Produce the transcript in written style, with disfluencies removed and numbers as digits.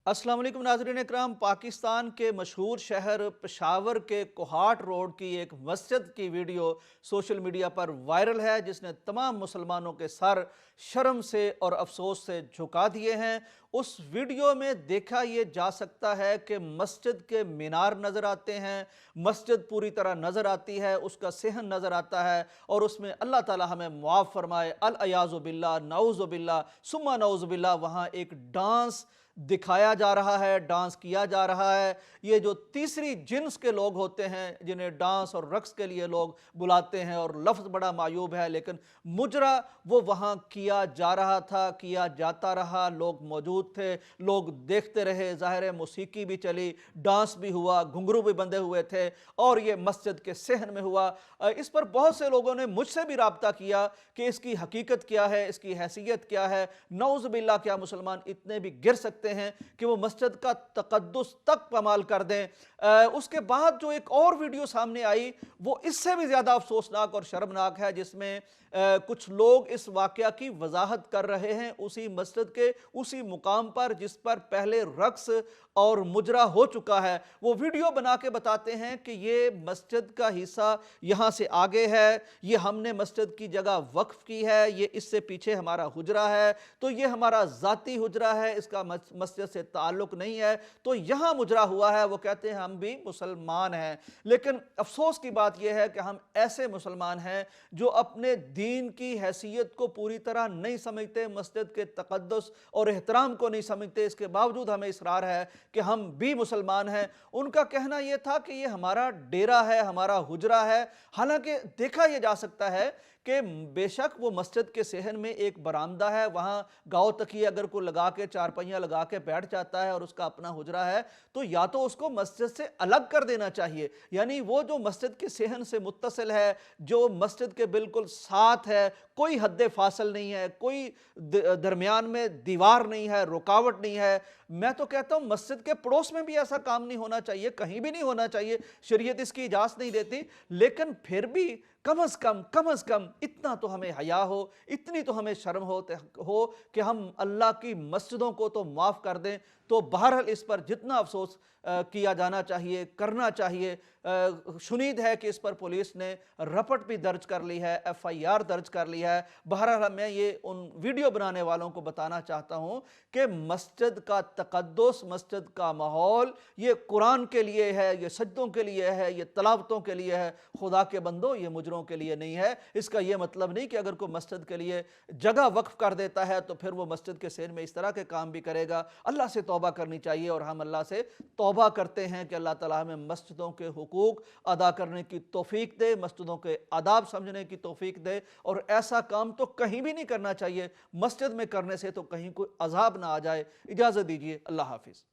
अस्सलाम वालेकुम नाज़रीन इकराम। पाकिस्तान के मशहूर शहर पेशावर के कोहाट रोड की एक मस्जिद की वीडियो सोशल मीडिया पर वायरल है, जिसने तमाम मुसलमानों के सर शर्म से और अफसोस से झुका दिए हैं। उस वीडियो में देखा ये जा सकता है कि मस्जिद के मीनार नज़र आते हैं, मस्जिद पूरी तरह नज़र आती है, उसका सेहन नज़र आता है और उसमें अल्लाह ताला हमें मुआफ़ फरमाए, अल अयाज़ु बिल्लाह, नऊज़ु बिल्लाह, सुम्मा नऊज़ु बिल्लाह, वहाँ एक डांस दिखाया जा रहा है, डांस किया जा रहा है। ये जो तीसरी जिन्स के लोग होते हैं, जिन्हें डांस और रक्स के लिए लोग बुलाते हैं, और लफ्ज़ बड़ा मायूब है, लेकिन मुजरा वो वहाँ किया जा रहा था, किया जाता रहा। लोग मौजूद थे, लोग देखते रहे। ज़ाहिर है मौसीकी भी चली, डांस भी हुआ, घुंघरू भी बंधे हुए थे और ये मस्जिद के सहन में हुआ। इस पर बहुत से लोगों ने मुझसे भी राब्ता किया कि इसकी हकीकत क्या है, इसकी हैसियत क्या है। नऊज़ बिल्लाह, क्या मुसलमान इतने भी गिर सकते हैं कि वो मस्जिद का तकद्दुस तक पमाल कर दें। उसके बाद जो एक और वीडियो सामने आई, वो इससे भी ज़्यादा अफसोसनाक और शर्मनाक है, जिसमें कुछ लोग इस वाक़या की वजाहत कर रहे हैं उसी मस्जिद के उसी मुकाम पर जिस पर पहले रक्स और मुजरा हो चुका है। वो वीडियो बना के बताते हैं कि ये मस्जिद का हिस्सा यहाँ से आगे है, ये हमने मस्जिद की जगह वक्फ की है, ये इससे पीछे हमारा हुजरा है, तो ये हमारा ज़ाती हुजरा है, इसका मस्जिद से ताल्लुक़ नहीं है, तो यहाँ मुजरा हुआ है। वो कहते हैं हम भी मुसलमान हैं, लेकिन अफसोस की बात यह है कि हम ऐसे मुसलमान हैं जो अपने दीन की हैसियत को पूरी तरह नहीं समझते, मस्जिद के तक़द्दुस और एहतराम को नहीं समझते। इसके बावजूद हमें इसरार है कि हम भी मुसलमान हैं। उनका कहना यह था कि ये हमारा डेरा है, हमारा हुजरा है। हालांकि देखा यह जा सकता है कि बेशक वो मस्जिद के सहन में एक बरामदा है, वहाँ गाँव तकिए अगर कोई लगा के चारपहिया लगा के बैठ जाता है और उसका अपना हुजरा है, तो या तो उसको मस्जिद से अलग कर देना चाहिए, यानी वो जो मस्जिद के सहन से मुत्तसिल है, जो मस्जिद के बिल्कुल साथ है, कोई हद फासिल नहीं है, कोई दरमियान में दीवार नहीं है, रुकावट नहीं है। मैं तो कहता हूँ मस्जिद के पड़ोस में भी ऐसा काम नहीं होना चाहिए, कहीं भी नहीं होना चाहिए, शरीयत इसकी इजाज़त नहीं देती। लेकिन फिर भी कम अज़ कम इतना तो हमें हया हो, इतनी तो हमें शर्म हो कि हम अल्लाह की मस्जिदों को तो माफ़ कर दें। तो बहरहाल इस पर जितना अफसोस किया जाना चाहिए, करना चाहिए। शुनीद है कि इस पर पुलिस ने रपट भी दर्ज कर ली है, FIR दर्ज कर ली है। बहरहाल मैं ये उन वीडियो बनाने वालों को बताना चाहता हूँ कि मस्जिद का तक़द्दुस, मस्जिद का माहौल, ये कुरान के लिए है, ये सजदों के लिए है, ये तलावतों के लिए है। खुदा के बंदो, ये मुजरों के लिए नहीं है। इसका ये मतलब नहीं कि अगर कोई मस्जिद के लिए जगह वक्फ कर देता है तो फिर वो मस्जिद के सहन में इस तरह के काम भी करेगा। अल्लाह से तौबा करनी चाहिए और हम अल्लाह से तौबा करते हैं कि अल्लाह ताला हमें मस्जिदों के हुकूक अदा करने की तौफीक दे, मस्जिदों के आदाब समझने की तौफीक दे। और ऐसा काम तो कहीं भी नहीं करना चाहिए, मस्जिद में करने से तो कहीं कोई अजाब ना आ जाए। इजाज़त दीजिए, अल्लाह हाफिज़।